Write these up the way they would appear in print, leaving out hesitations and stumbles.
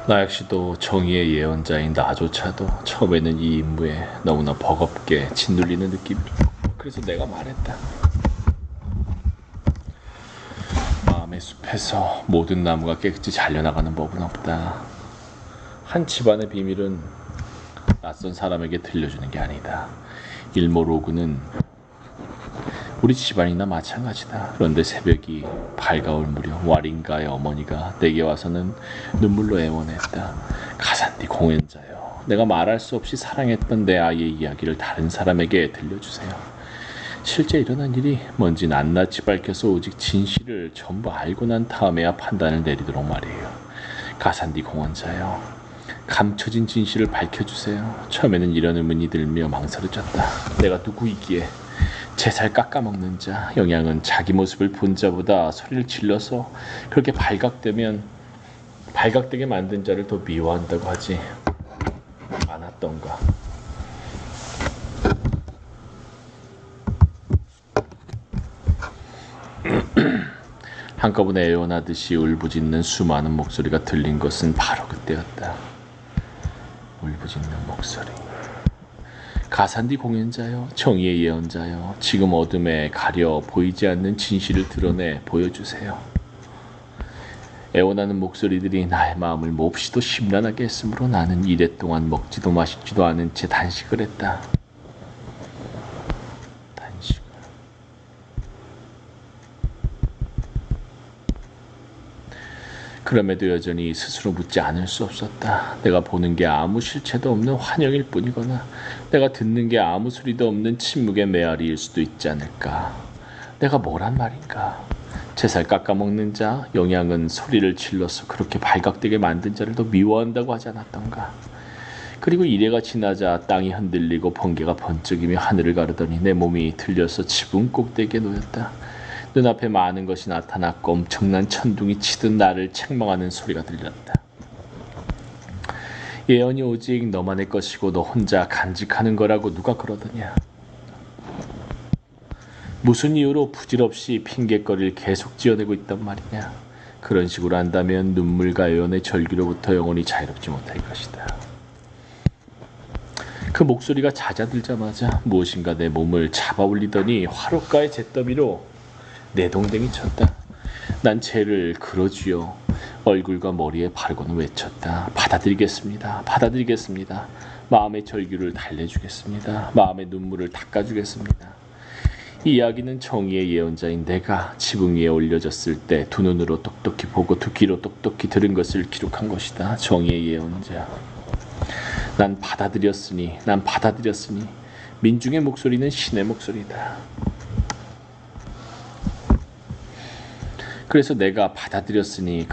나 역시도 정의의 예언자인 나조차도 처음에는 이 임무에 너무나 버겁게 짓눌리는 느낌이었고, 그래서 내가 말했다. 마음의 숲에서 모든 나무가 깨끗이 잘려나가는 법은 없다. 한 집안의 비밀은 낯선 사람에게 들려주는 게 아니다. 일모로그는 우리 집안이나 마찬가지다. 그런데 새벽이 밝아올 무렵 와린가의 어머니가 내게 와서는 눈물로 애원했다. 가산디 공연자여, 내가 말할 수 없이 사랑했던 내 아이의 이야기를 다른 사람에게 들려주세요. 실제 일어난 일이 뭔지 낱낱이 밝혀서 오직 진실을 전부 알고 난 다음에야 판단을 내리도록 말이에요. 가산디 공원자여, 감춰진 진실을 밝혀주세요. 처음에는 이런 의문이 들며 망설여졌다. 내가 누구이기에? 제 살 깎아먹는 자, 영양은 자기 모습을 본 자보다 소리를 질러서 그렇게 발각되게 만든 자를 더 미워한다고 하지 않았던가. 한꺼번에 애원하듯이 울부짖는 수많은 목소리가 들린 것은 바로 그때였다. 울부짖는 목소리. 가산디 공연자여, 정의의 예언자여, 지금 어둠에 가려 보이지 않는 진실을 드러내 보여주세요. 애원하는 목소리들이 나의 마음을 몹시도 심란하게 했으므로 나는 이랫동안 먹지도 마시지도 않은 채 단식을 했다. 그럼에도 여전히 스스로 묻지 않을 수 없었다. 내가 보는 게 아무 실체도 없는 환영일 뿐이거나 내가 듣는 게 아무 소리도 없는 침묵의 메아리일 수도 있지 않을까. 내가 뭐란 말인가. 제 살 깎아먹는 자, 영양은 소리를 질러서 그렇게 발각되게 만든 자를 더 미워한다고 하지 않았던가. 그리고 이래가 지나자 땅이 흔들리고 번개가 번쩍이며 하늘을 가르더니 내 몸이 들려서 지붕 꼭대기에 놓였다. 눈앞에 많은 것이 나타났고 엄청난 천둥이 치듯 나를 책망하는 소리가 들렸다. 예언이 오직 너만의 것이고 너 혼자 간직하는 거라고 누가 그러더냐. 무슨 이유로 부질없이 핑곗거리를 계속 지어내고 있단 말이냐. 그런 식으로 한다면 눈물과 예언의 절규로부터 영원히 자유롭지 못할 것이다. 그 목소리가 잦아들자마자 무엇인가 내 몸을 잡아 올리더니 화롯가의 잿더미로 내 동댕이 쳤다. 난 죄를 그러지요. 얼굴과 머리에 바르고는 외쳤다. 받아들이겠습니다. 받아들이겠습니다. 마음의 절규를 달래주겠습니다. 마음의 눈물을 닦아주겠습니다. 이 이야기는 정의의 예언자인 내가 지붕 위에 올려졌을 때 두 눈으로 똑똑히 보고 두 귀로 똑똑히 들은 것을 기록한 것이다. 정의의 예언자. 난 받아들였으니 민중의 목소리는 신의 목소리다. 그래서 내가 받아들였으니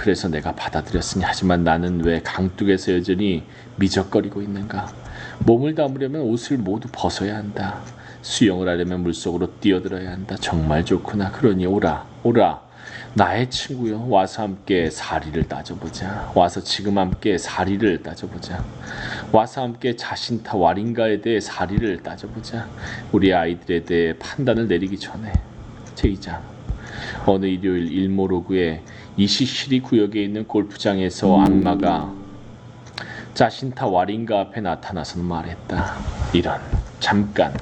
하지만 나는 왜 강둑에서 여전히 미적거리고 있는가. 몸을 담으려면 옷을 모두 벗어야 한다. 수영을 하려면 물속으로 뛰어들어야 한다. 정말 좋구나. 그러니 오라 나의 친구여, 와서 함께 사리를 따져보자. 와서 지금 함께 사리를 따져보자. 와서 함께 자신타 와린가에 대해 사리를 따져보자. 우리 아이들에 대해 판단을 내리기 전에. 제2장. 어느 일요일 일모로그의 이시시리 구역에 있는 골프장에서 악마가 자신타 와린가 앞에 나타나서는 말했다. 이런, 잠깐.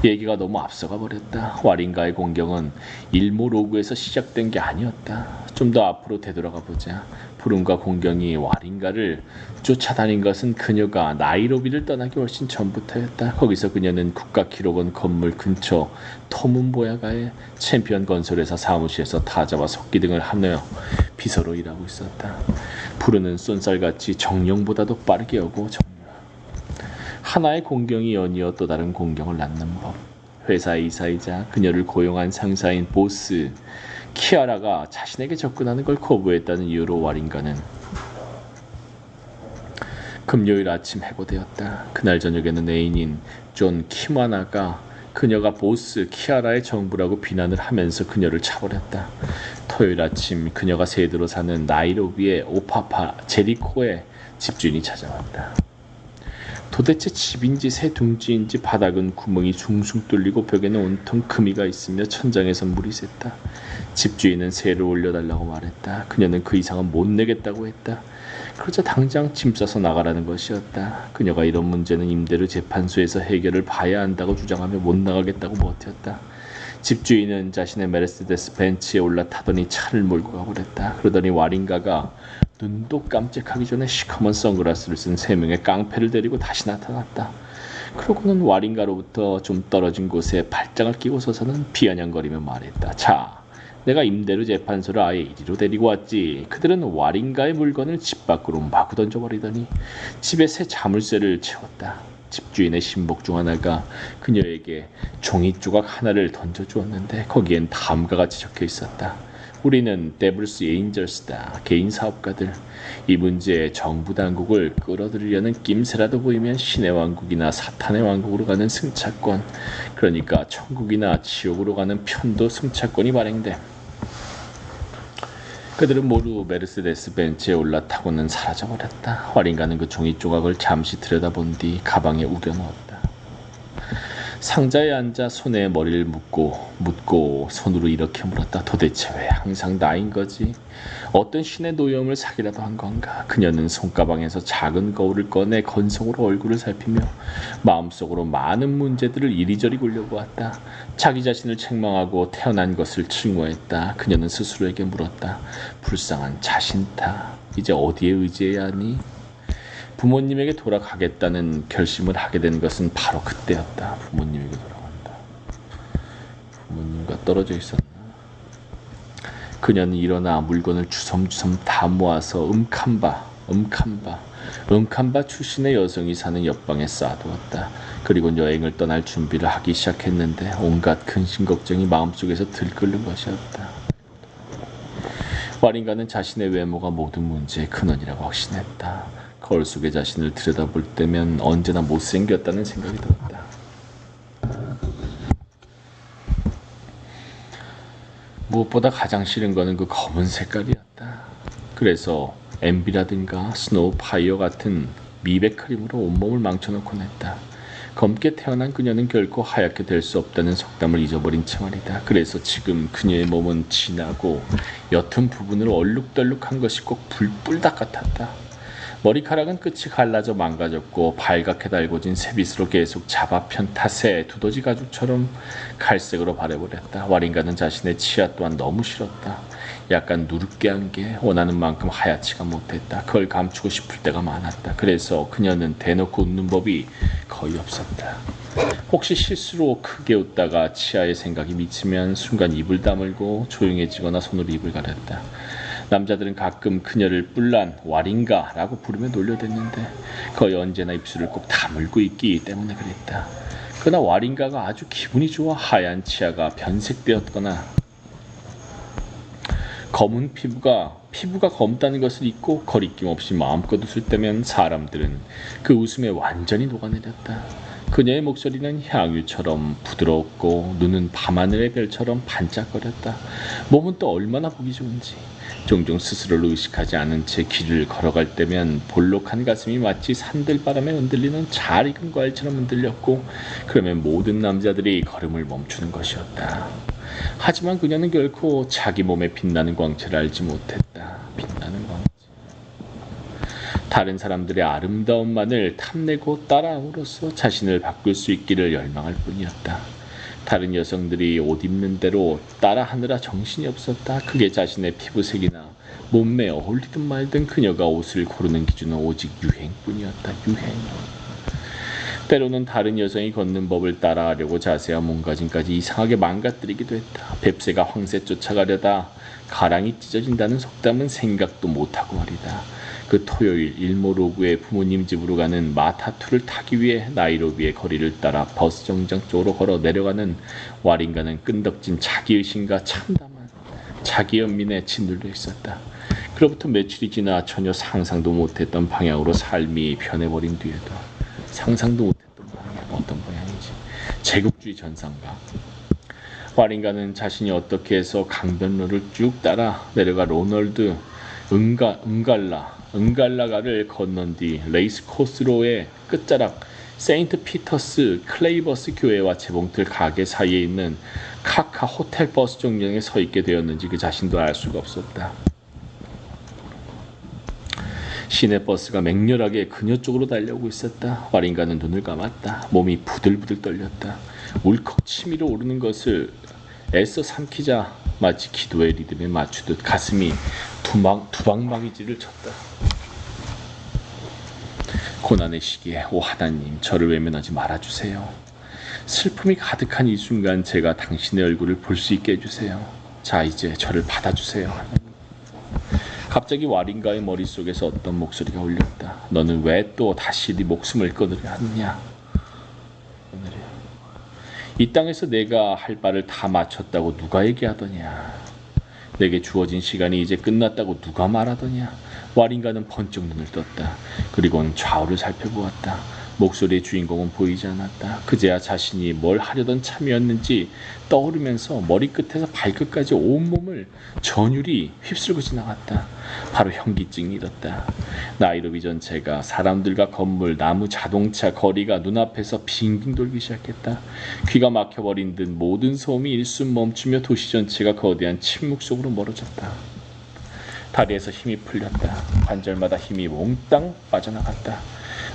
얘기가 너무 앞서가 버렸다. 와린가의 공격은 일모로그에서 시작된 게 아니었다. 좀 더 앞으로 되돌아가 보자. 푸른과 공경이 와린가를 쫓아다닌 것은 그녀가 나이로비를 떠나기 훨씬 전부터였다. 거기서 그녀는 국가기록원 건물 근처 토문보야가의 챔피언 건설회사 사무실에서 타자와 석기 등을 하며 비서로 일하고 있었다. 푸르는 쏜살같이 정령보다도 빠르게 오고 하나의 공경이 연이어 또 다른 공경을 낳는 법. 회사의 이사이자 그녀를 고용한 상사인 보스 키아라가 자신에게 접근하는 걸 거부했다는 이유로 와린가는 금요일 아침 해고되었다. 그날 저녁에는 애인인 존 키마나가 그녀가 보스 키아라의 정부라고 비난을 하면서 그녀를 차버렸다. 토요일 아침 그녀가 세드로 사는 나이로비의 오파파 제리코에 집주인이 찾아왔다. 도대체 집인지 새 둥지인지 바닥은 구멍이 숭숭 뚫리고 벽에는 온통 금이가 있으며 천장에선 물이 샜다. 집주인은 새를 올려달라고 말했다. 그녀는 그 이상은 못 내겠다고 했다. 그러자 당장 짐 싸서 나가라는 것이었다. 그녀가 이런 문제는 임대료 재판소에서 해결을 봐야 한다고 주장하며 못 나가겠다고 버텼다. 집주인은 자신의 메르세데스 벤츠에 올라타더니 차를 몰고 가버렸다. 그러더니 와링가가 눈도 깜짝하기 전에 시커먼 선글라스를 쓴 3명의 깡패를 데리고 다시 나타났다. 그러고는 와링가로부터 좀 떨어진 곳에 발장을 끼고 서서는 비아냥거리며 말했다. 자, 내가 임대료 재판소를 아예 이리로 데리고 왔지. 그들은 와링가의 물건을 집 밖으로 마구 던져버리더니 집에 새 자물쇠를 채웠다. 집주인의 신복 중 하나가 그녀에게 종이 조각 하나를 던져주었는데 거기엔 다음과 같이 적혀 있었다. 우리는 데블스 에인절스다. 개인 사업가들. 이 문제에 정부 당국을 끌어들이려는 낌새라도 보이면 신의 왕국이나 사탄의 왕국으로 가는 승차권, 그러니까 천국이나 지옥으로 가는 편도 승차권이 발행돼. 그들은 모두 메르세데스 벤츠에 올라타고는 사라져버렸다. 와링가는 그 종이 조각을 잠시 들여다본 뒤 가방에 우겨넣었다. 상자에 앉아 손에 머리를 묻고 손으로 이렇게 물었다. 도대체 왜 항상 나인 거지? 어떤 신의 노여움을 사기라도 한 건가? 그녀는 손가방에서 작은 거울을 꺼내 건성으로 얼굴을 살피며 마음속으로 많은 문제들을 이리저리 굴려보았다. 자기 자신을 책망하고 태어난 것을 증오했다. 그녀는 스스로에게 물었다. 불쌍한 자신 탓. 이제 어디에 의지해야 하니? 부모님에게 돌아가겠다는 결심을 하게 된 것은 바로 그때였다. 부모님에게 돌아간다. 부모님과 떨어져 있었나? 그녀는 일어나 물건을 주섬주섬 다 모아서 음칸바 출신의 여성이 사는 옆방에 쌓아두었다. 그리고 여행을 떠날 준비를 하기 시작했는데 온갖 근심 걱정이 마음속에서 들끓는 것이었다. 와링가는 자신의 외모가 모든 문제의 근원이라고 확신했다. 거울 속의 자신을 들여다볼 때면 언제나 못생겼다는 생각이 들었다. 무엇보다 가장 싫은 것은 그 검은 색깔이었다. 그래서 MB라든가 스노우 파이어 같은 미백 크림으로 온몸을 망쳐놓곤 했다. 검게 태어난 그녀는 결코 하얗게 될 수 없다는 속담을 잊어버린 채 말이다. 그래서 지금 그녀의 몸은 진하고 옅은 부분으로 얼룩덜룩한 것이 꼭 불불닭 같았다. 머리카락은 끝이 갈라져 망가졌고 발갛게 달궈진 새빗으로 계속 잡아편 탓에 두더지 가죽처럼 갈색으로 바래버렸다. 와링가는 자신의 치아 또한 너무 싫었다. 약간 누르깨한 게 원하는 만큼 하얗지가 못했다. 그걸 감추고 싶을 때가 많았다. 그래서 그녀는 대놓고 웃는 법이 거의 없었다. 혹시 실수로 크게 웃다가 치아에 생각이 미치면 순간 입을 다물고 조용해지거나 손으로 입을 가렸다. 남자들은 가끔 그녀를 뿔난 와링가라고 부르며 놀려댔는데 거의 언제나 입술을 꼭 다물고 있기 때문에 그랬다. 그러나 와링가가 아주 기분이 좋아 하얀 치아가 변색되었거나 검은 피부가 검다는 것을 잊고 거리낌 없이 마음껏 웃을 때면 사람들은 그 웃음에 완전히 녹아내렸다. 그녀의 목소리는 향유처럼 부드럽고 눈은 밤하늘의 별처럼 반짝거렸다. 몸은 또 얼마나 보기 좋은지. 종종 스스로를 의식하지 않은 채 길을 걸어갈 때면 볼록한 가슴이 마치 산들바람에 흔들리는 잘 익은 과일처럼 흔들렸고 그러면 모든 남자들이 걸음을 멈추는 것이었다. 하지만 그녀는 결코 자기 몸에 빛나는 광채를 알지 못했다. 빛나는 광채. 다른 사람들의 아름다움만을 탐내고 따라함으로써 자신을 바꿀 수 있기를 열망할 뿐이었다. 다른 여성들이 옷 입는 대로 따라하느라 정신이 없었다. 그게 자신의 피부색이나 몸매에 어울리든 말든 그녀가 옷을 고르는 기준은 오직 유행뿐이었다. 유행. 때로는 다른 여성이 걷는 법을 따라하려고 자세와 몸가짐까지 이상하게 망가뜨리기도 했다. 뱁새가 황새 쫓아가려다 가랑이 찢어진다는 속담은 생각도 못하고 말이다. 그 토요일 일모로구의 부모님 집으로 가는 마타투를 타기 위해 나이로비의 거리를 따라 버스 정장 쪽으로 걸어 내려가는 와링가는 끈덕진 자기의심과 참담한 자기연민에 짓눌려 있었다. 그로부터 며칠이 지나 전혀 상상도 못했던 방향으로 삶이 변해버린 뒤에도 상상도 못했던 방향, 어떤 방향인지. 제국주의 전상가. 와링가는 자신이 어떻게 해서 강변로를 쭉 따라 내려가 로널드 은갈라가를 건넌 뒤 레이스 코스로의 끝자락 세인트 피터스 클레이버스 교회와 재봉틀 가게 사이에 있는 카카 호텔 버스 정류장에 서 있게 되었는지 그 자신도 알 수가 없었다. 시내버스가 맹렬하게 그녀 쪽으로 달려오고 있었다. 와린가는 눈을 감았다. 몸이 부들부들 떨렸다. 울컥 치밀어 오르는 것을 애써 삼키자 마치 기도의 리듬에 맞추듯 가슴이 두방망이질을 쳤다. 고난의 시기에 오 하나님, 저를 외면하지 말아주세요. 슬픔이 가득한 이 순간 제가 당신의 얼굴을 볼 수 있게 해주세요. 자, 이제 저를 받아주세요. 하나님. 갑자기 와린가의 머릿속에서 어떤 목소리가 울렸다. 너는 왜 또 다시 네 목숨을 끊으려 하느냐. 이 땅에서 내가 할 바를 다 마쳤다고 누가 얘기하더냐. 내게 주어진 시간이 이제 끝났다고 누가 말하더냐. 와린가는 번쩍 눈을 떴다. 그리고는 좌우를 살펴보았다. 목소리의 주인공은 보이지 않았다. 그제야 자신이 뭘 하려던 참이었는지 떠오르면서 머리끝에서 발끝까지 온몸을 전율이 휩쓸고 지나갔다. 바로 현기증이 일었다. 나이로비 전체가 사람들과 건물, 나무, 자동차, 거리가 눈앞에서 빙빙 돌기 시작했다. 귀가 막혀버린 듯 모든 소음이 일순 멈추며 도시 전체가 거대한 침묵 속으로 멀어졌다. 다리에서 힘이 풀렸다. 관절마다 힘이 몽땅 빠져나갔다.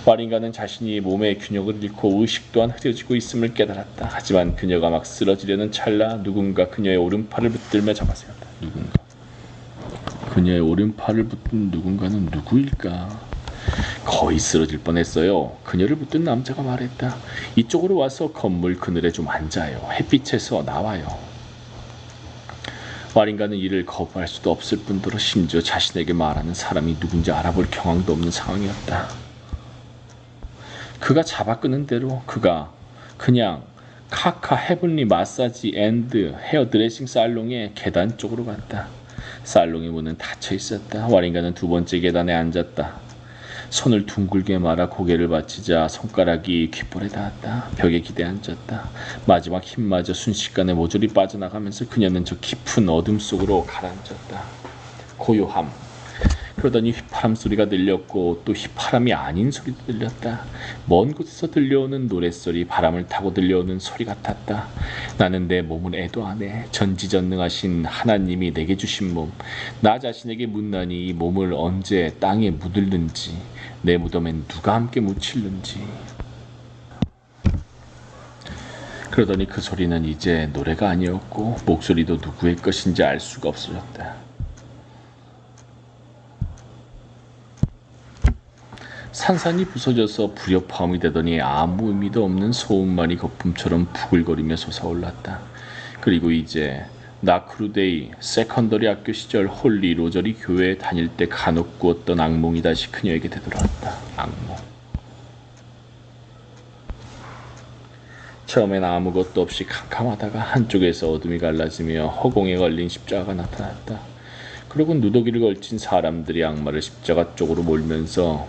와린가는 자신이 몸의 균형을 잃고 의식 또한 흐려지고 있음을 깨달았다. 하지만 그녀가 막 쓰러지려는 찰나 누군가 그녀의 오른팔을 붙들며 잡아세웠다. 누군가. 그녀의 오른팔을 붙든 누군가는 누구일까? 거의 쓰러질 뻔했어요. 그녀를 붙든 남자가 말했다. 이쪽으로 와서 건물 그늘에 좀 앉아요. 햇빛에서 나와요. 와린가는 이를 거부할 수도 없을 뿐더러 심지어 자신에게 말하는 사람이 누군지 알아볼 경황도 없는 상황이었다. 그가 잡아 끄는 대로 그가 그냥 카카 헤븐리 마사지 앤드 헤어 드레싱 살롱의 계단 쪽으로 갔다. 살롱의 문은 닫혀 있었다. 와린가는 두 번째 계단에 앉았다. 손을 둥글게 말아 고개를 받치자 손가락이 귓볼에 닿았다. 벽에 기대 앉았다. 마지막 힘마저 순식간에 모조리 빠져나가면서 그녀는 저 깊은 어둠 속으로 가라앉았다. 고요함. 그러더니 휘파람 소리가 들렸고 또 휘파람이 아닌 소리도 들렸다. 먼 곳에서 들려오는 노랫소리, 바람을 타고 들려오는 소리 같았다. 나는 내 몸을 애도 안 해. 전지전능하신 하나님이 내게 주신 몸. 나 자신에게 묻나니 이 몸을 언제 땅에 묻을는지, 내 무덤엔 누가 함께 묻힐는지. 그러더니 그 소리는 이제 노래가 아니었고 목소리도 누구의 것인지 알 수가 없어졌다. 산산이 부서져서 불협화음이 되더니 아무 의미도 없는 소음만이 거품처럼 부글거리며 솟아올랐다. 그리고 이제 나크루데이 세컨더리 학교 시절 홀리 로저리 교회에 다닐 때 간혹 꾸었던 악몽이 다시 그녀에게 되돌아왔다. 악몽. 처음엔 아무것도 없이 캄캄하다가 한쪽에서 어둠이 갈라지며 허공에 걸린 십자가가 나타났다. 그리고 누더기를 걸친 사람들이 악마를 십자가 쪽으로 몰면서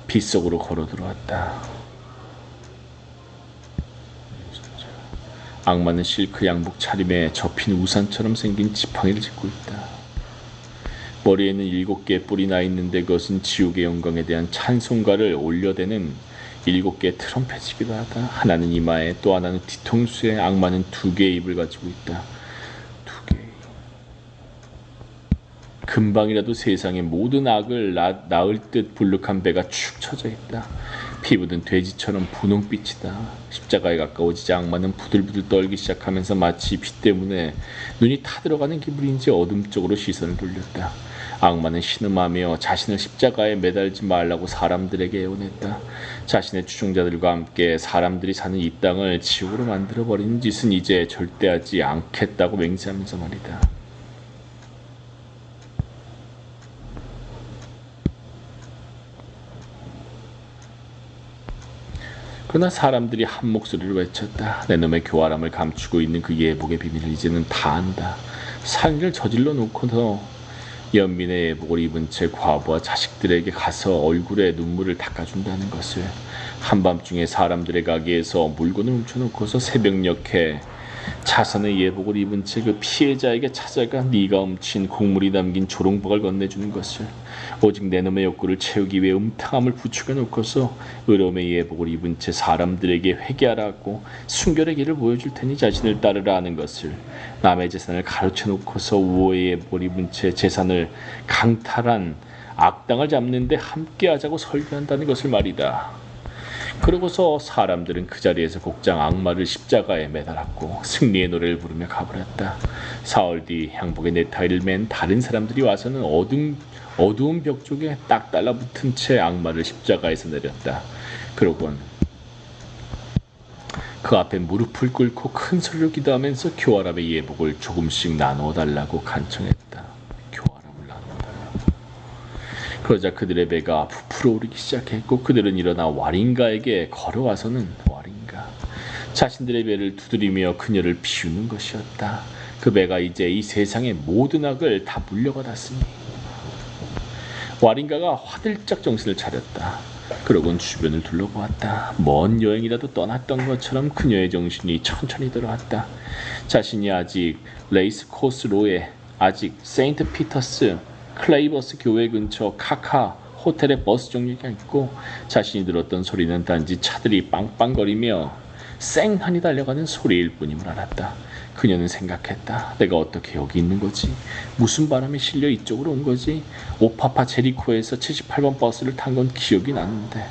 빛 속으로 걸어 들어왔다. 악마는 실크 양복 차림에 접힌 우산처럼 생긴 지팡이를 짚고 있다. 머리에는 7개의 뿔이 나 있는데 그것은 지옥의 영광에 대한 찬송가를 올려대는 7개의 트럼펫이기도 하다. 하나는 이마에 또 하나는 뒤통수에. 악마는 2개의 입을 가지고 있다. 2개. 금방이라도 세상의 모든 악을 낳을 듯 불룩한 배가 축 처져 있다. 피부는 돼지처럼 분홍빛이다. 십자가에 가까워지자 악마는 부들부들 떨기 시작하면서 마치 피 때문에 눈이 타들어가는 기분인지 어둠 쪽으로 시선을 돌렸다. 악마는 신음하며 자신을 십자가에 매달지 말라고 사람들에게 애원했다. 자신의 추종자들과 함께 사람들이 사는 이 땅을 지옥으로 만들어버리는 짓은 이제 절대 하지 않겠다고 맹세하면서 말이다. 그러나 사람들이 한 목소리로 외쳤다. 내 놈의 교활함을 감추고 있는 그 예복의 비밀을 이제는 다 안다. 살인을 저질러 놓고서 연민의 예복을 입은 채 과부와 자식들에게 가서 얼굴에 눈물을 닦아준다는 것을. 한밤중에 사람들의 가게에서 물건을 훔쳐놓고서 새벽녘에 차선의 예복을 입은 채 그 피해자에게 찾아가 네가 훔친 국물이 담긴 조롱박을 건네주는 것을, 오직 내 놈의 욕구를 채우기 위해 음탕함을 부추겨 놓고서 의로움의 예복을 입은 채 사람들에게 회개하라고 순결의 길을 보여줄 테니 자신을 따르라 하는 것을, 남의 재산을 가로채 놓고서 우호의 예복을 입은 채 재산을 강탈한 악당을 잡는데 함께하자고 설교한다는 것을 말이다. 그러고서 사람들은 그 자리에서 곡장 악마를 십자가에 매달았고 승리의 노래를 부르며 가버렸다. 사흘 뒤 향복에 넥타이를 맨 다른 사람들이 와서는 어두운 벽 쪽에 딱 달라붙은 채 악마를 십자가에서 내렸다. 그러곤 그 앞에 무릎을 꿇고 큰 소리로 기도하면서 교활함의 예복을 조금씩 나누어 달라고 간청했다. 교활함을 나누어달라고. 그러자 그들의 배가 부풀어 오르기 시작했고 그들은 일어나 와린가에게 걸어와서는 와린가 자신들의 배를 두드리며 그녀를 비우는 것이었다. 그 배가 이제 이 세상의 모든 악을 다 물려받았으니. 와린가가 화들짝 정신을 차렸다. 그러곤 주변을 둘러보았다. 먼 여행이라도 떠났던 것처럼 그녀의 정신이 천천히 돌아왔다. 자신이 아직 레이스코스로에, 아직 세인트 피터스 클레이버스 교회 근처 카카 호텔의 버스 정류장에 있고 자신이 들었던 소리는 단지 차들이 빵빵거리며 쌩하니 달려가는 소리일 뿐임을 알았다. 그녀는 생각했다. 내가 어떻게 여기 있는 거지? 무슨 바람이 실려 이쪽으로 온 거지? 오파파 제리코에서 78번 버스를 탄 건 기억이 나는데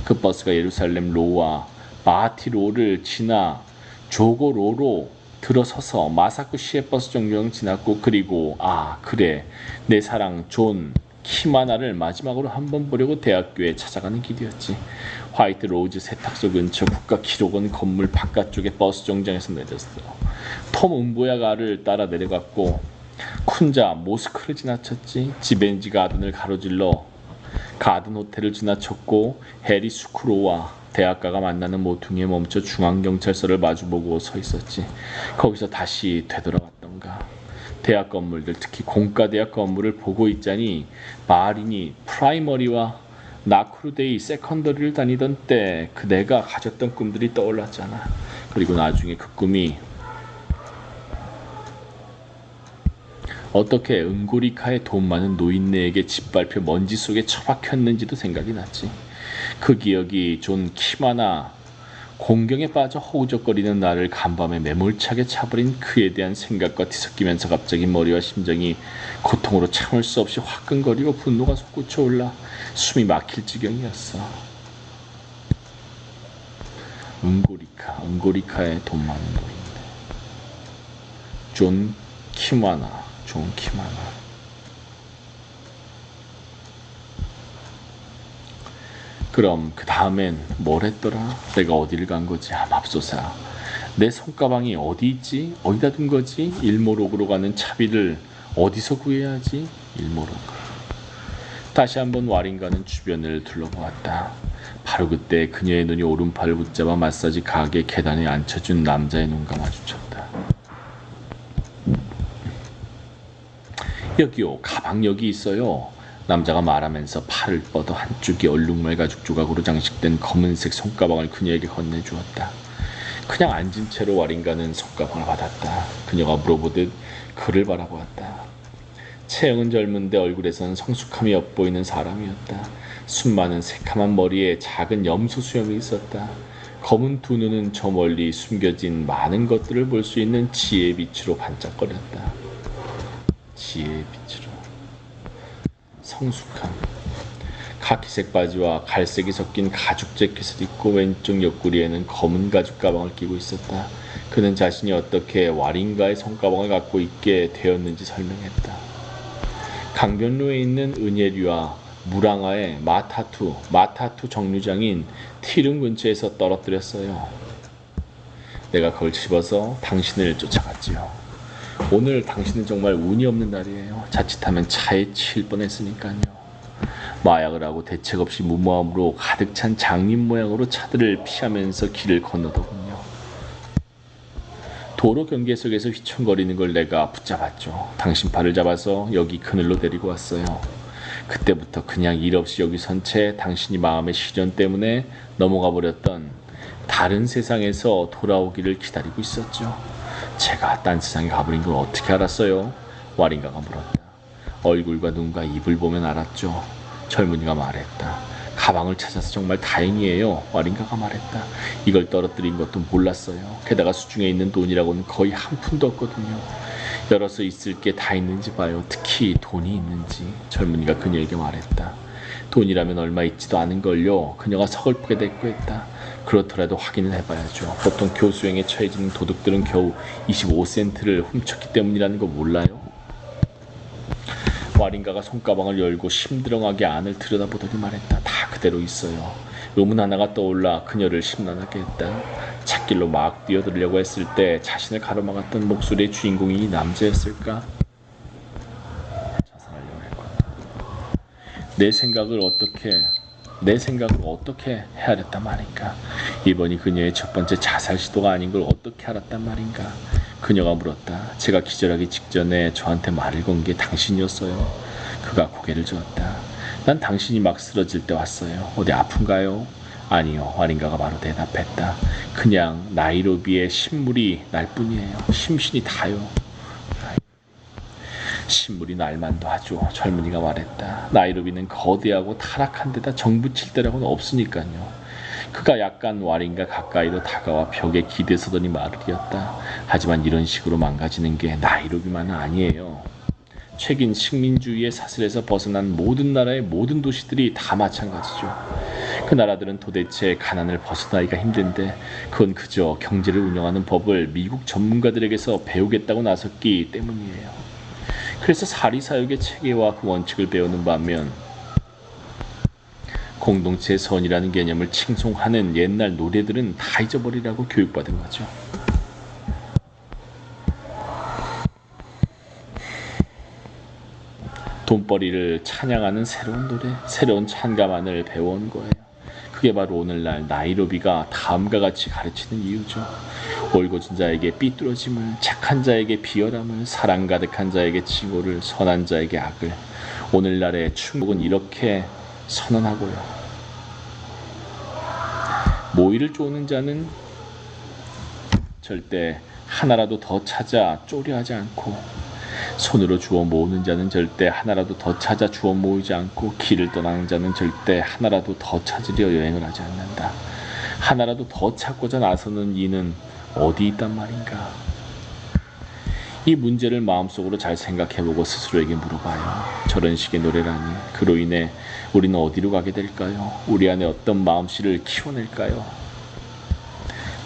그 버스가 예루살렘 로와 마하티로를 지나 조고로로 들어서서 마사쿠시의 버스 정류장 지났고 그리고 그래 내 사랑 존 키마나를 마지막으로 한번 보려고 대학교에 찾아가는 길이었지. 화이트 로즈 세탁소 근처 국가기록원 건물 바깥쪽에 버스 정류장에서 내렸어. 톰 음보야가를 따라 내려갔고 쿤자 모스크를 지나쳤지. 지벤지 가든을 가로질러 가든 호텔을 지나쳤고 해리 수쿠로와 대학가가 만나는 모퉁이에 멈춰 중앙경찰서를 마주보고 서 있었지. 거기서 다시 되돌아갔던가. 대학 건물들, 특히 공과대학 건물을 보고 있자니 마린이 프라이머리와 나크루데이 세컨더리를 다니던 때 그대가 가졌던 꿈들이 떠올랐잖아. 그리고 나중에 그 꿈이 어떻게 은고리카의 돈 많은 노인네에게 짓밟혀 먼지 속에 처박혔는지도 생각이 났지. 그 기억이 존 키마나 공경에 빠져 허우적거리는 나를 간밤에 매몰차게 차버린 그에 대한 생각과 뒤섞이면서 갑자기 머리와 심장이 고통으로 참을 수 없이 화끈거리고 분노가 솟구쳐 올라 숨이 막힐 지경이었어. 은고리카의 돈 많은 노인네. 존 키마나. 그럼 그 다음엔 뭘 했더라? 내가 어디를 간 거지? 맙소사. 내 손가방이 어디 있지? 어디다 둔 거지? 일모록으로 가는 차비를 어디서 구해야 하지? 일모록. 다시 한번 와린가는 주변을 둘러보았다. 바로 그때 그녀의 눈이 오른팔을 붙잡아 마사지 가게 계단에 앉혀준 남자의 눈과 마주쳤다. 여기요, 가방 여기 있어요. 남자가 말하면서 팔을 뻗어 한쪽이 얼룩말 가죽 조각으로 장식된 검은색 손가방을 그녀에게 건네주었다. 그냥 앉은 채로 와린가는 손가방을 받았다. 그녀가 물어보듯 그를 바라보았다. 체형은 젊은데 얼굴에선 성숙함이 엿보이는 사람이었다. 수많은 새카만 머리에 작은 염소 수염이 있었다. 검은 두 눈은 저 멀리 숨겨진 많은 것들을 볼 수 있는 지혜의 빛으로 반짝거렸다. 지혜의 빛으로. 성숙함. 카키색 바지와 갈색이 섞인 가죽 재킷을 입고 왼쪽 옆구리에는 검은 가죽 가방을 끼고 있었다. 그는 자신이 어떻게 와린가의 손가방을 갖고 있게 되었는지 설명했다. 강변로에 있는 은예리와 무랑아의 마타투 정류장인 티룸 근처에서 떨어뜨렸어요. 내가 그걸 집어서 당신을 쫓아갔지요. 오늘 당신은 정말 운이 없는 날이에요. 자칫하면 차에 치일 뻔했으니까요. 마약을 하고 대책 없이 무모함으로 가득 찬 장님 모양으로 차들을 피하면서 길을 건너더군요. 도로 경계석에서 휘청거리는 걸 내가 붙잡았죠. 당신 팔을 잡아서 여기 그늘로 데리고 왔어요. 그때부터 그냥 일 없이 여기 선 채 당신이 마음의 시련 때문에 넘어가 버렸던 다른 세상에서 돌아오기를 기다리고 있었죠. 제가 딴 세상에 가버린 걸 어떻게 알았어요? 와린가가 물었다. 얼굴과 눈과 입을 보면 알았죠. 젊은이가 말했다. 가방을 찾아서 정말 다행이에요. 와린가가 말했다. 이걸 떨어뜨린 것도 몰랐어요. 게다가 수중에 있는 돈이라고는 거의 한 푼도 없거든요. 열어서 있을 게 다 있는지 봐요. 특히 돈이 있는지. 젊은이가 그녀에게 말했다. 돈이라면 얼마 있지도 않은걸요. 그녀가 서글프게 대꾸했다. 그렇더라도 확인을 해봐야죠. 보통 교수형에 처해지는 도둑들은 겨우 25센트를 훔쳤기 때문이라는 거 몰라요? 와린가가 손가방을 열고 심드렁하게 안을 들여다보더니 말했다. 다 그대로 있어요. 의문 하나가 떠올라 그녀를 심란하게 했다. 찻길로 막 뛰어들려고 했을 때 자신을 가로막았던 목소리의 주인공이 남자였을까? 자살하려고 했구나. 내 생각을 어떻게 헤아렸단 말인가? 이번이 그녀의 첫 번째 자살 시도가 아닌 걸 어떻게 알았단 말인가? 그녀가 물었다. 제가 기절하기 직전에 저한테 말을 건 게 당신이었어요. 그가 고개를 저었다. 난 당신이 막 쓰러질 때 왔어요. 어디 아픈가요? 아니요. 와린가가 바로 대답했다. 그냥 나이로비의 신물이 날 뿐이에요. 심신이 다요. 신물이 날만도 하죠. 젊은이가 말했다. 나이로비는 거대하고 타락한 데다 정붙일 데라고는 없으니까요. 그가 약간 와린가 가까이로 다가와 벽에 기대서더니 말을 이었다. 하지만 이런 식으로 망가지는 게 나이로비만은 아니에요. 최근 식민주의의 사슬에서 벗어난 모든 나라의 모든 도시들이 다 마찬가지죠. 그 나라들은 도대체 가난을 벗어나기가 힘든데 그건 그저 경제를 운영하는 법을 미국 전문가들에게서 배우겠다고 나섰기 때문이에요. 그래서 사리사욕의 체계와 그 원칙을 배우는 반면 공동체의 선이라는 개념을 칭송하는 옛날 노래들은 다 잊어버리라고 교육받은 거죠. 돈벌이를 찬양하는 새로운 노래, 새로운 찬가만을 배워온 거예요. 그게 바로 오늘날 나이로비가 다음과 같이 가르치는 이유죠. 올곧은 자에게 삐뚤어짐을, 착한 자에게 비열함을, 사랑 가득한 자에게 징후를, 선한 자에게 악을. 오늘날의 충국은 이렇게 선언하고요. 모의를 쪼는 자는 절대 하나라도 더 찾아 쪼려하지 않고, 손으로 주워 모으는 자는 절대 하나라도 더 찾아 주워 모으지 않고, 길을 떠나는 자는 절대 하나라도 더 찾으려 여행을 하지 않는다. 하나라도 더 찾고자 나서는 이는 어디 있단 말인가? 이 문제를 마음속으로 잘 생각해보고 스스로에게 물어봐요. 저런 식의 노래라니, 그로 인해 우리는 어디로 가게 될까요? 우리 안에 어떤 마음씨를 키워낼까요?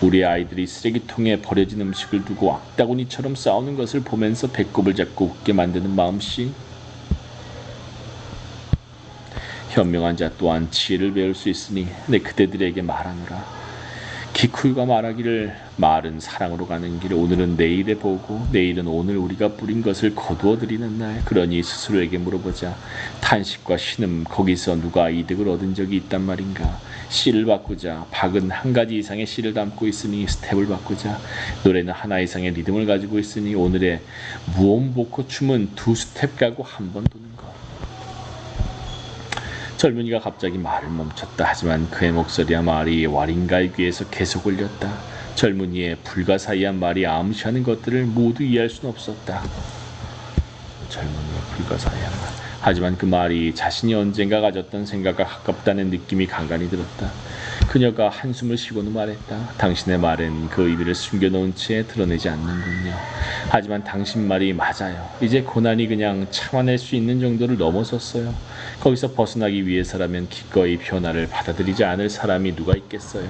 우리 아이들이 쓰레기통에 버려진 음식을 두고 악다구니처럼 싸우는 것을 보면서 배꼽을 잡고 웃게 만드는 마음씨. 현명한 자 또한 지혜를 배울 수 있으니 내 그대들에게 말하노라. 기쿠유가 말하기를 말은 사랑으로 가는 길, 오늘은 내일에 보고 내일은 오늘 우리가 뿌린 것을 거두어들이는 날. 그러니 스스로에게 물어보자. 탄식과 신음, 거기서 누가 이득을 얻은 적이 있단 말인가? 씨를 바꾸자. 박은 한 가지 이상의 씨를 담고 있으니 스텝을 바꾸자. 노래는 하나 이상의 리듬을 가지고 있으니 오늘의 무옴보코 춤은 두 스텝 가고 한 번 도는 것. 젊은이가 갑자기 말을 멈췄다. 하지만 그의 목소리와 말이 와린가의 귀에서 계속 울렸다. 젊은이의 불가사의한 말이 암시하는 것들을 모두 이해할 수는 없었다. 젊은이의 불가사의한 말. 하지만 그 말이 자신이 언젠가 가졌던 생각과 가깝다는 느낌이 간간히 들었다. 그녀가 한숨을 쉬고는 말했다. 당신의 말은 그 의미를 숨겨놓은 채 드러내지 않는군요. 하지만 당신 말이 맞아요. 이제 고난이 그냥 참아낼 수 있는 정도를 넘어섰어요. 거기서 벗어나기 위해서라면 기꺼이 변화를 받아들이지 않을 사람이 누가 있겠어요.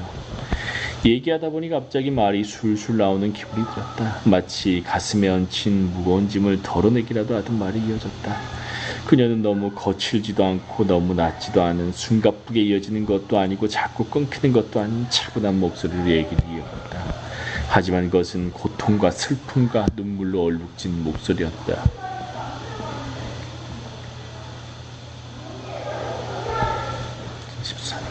얘기하다 보니 갑자기 말이 술술 나오는 기분이 들었다. 마치 가슴에 얹힌 무거운 짐을 덜어내기라도 하던 말이 이어졌다. 그녀는 너무 거칠지도 않고 너무 낮지도 않은 숨가쁘게 이어지는 것도 아니고 자꾸 끊기는 것도 아닌 차분한 목소리로 얘기를 이어갔다. 하지만 그것은 고통과 슬픔과 눈물로 얼룩진 목소리였다. 14.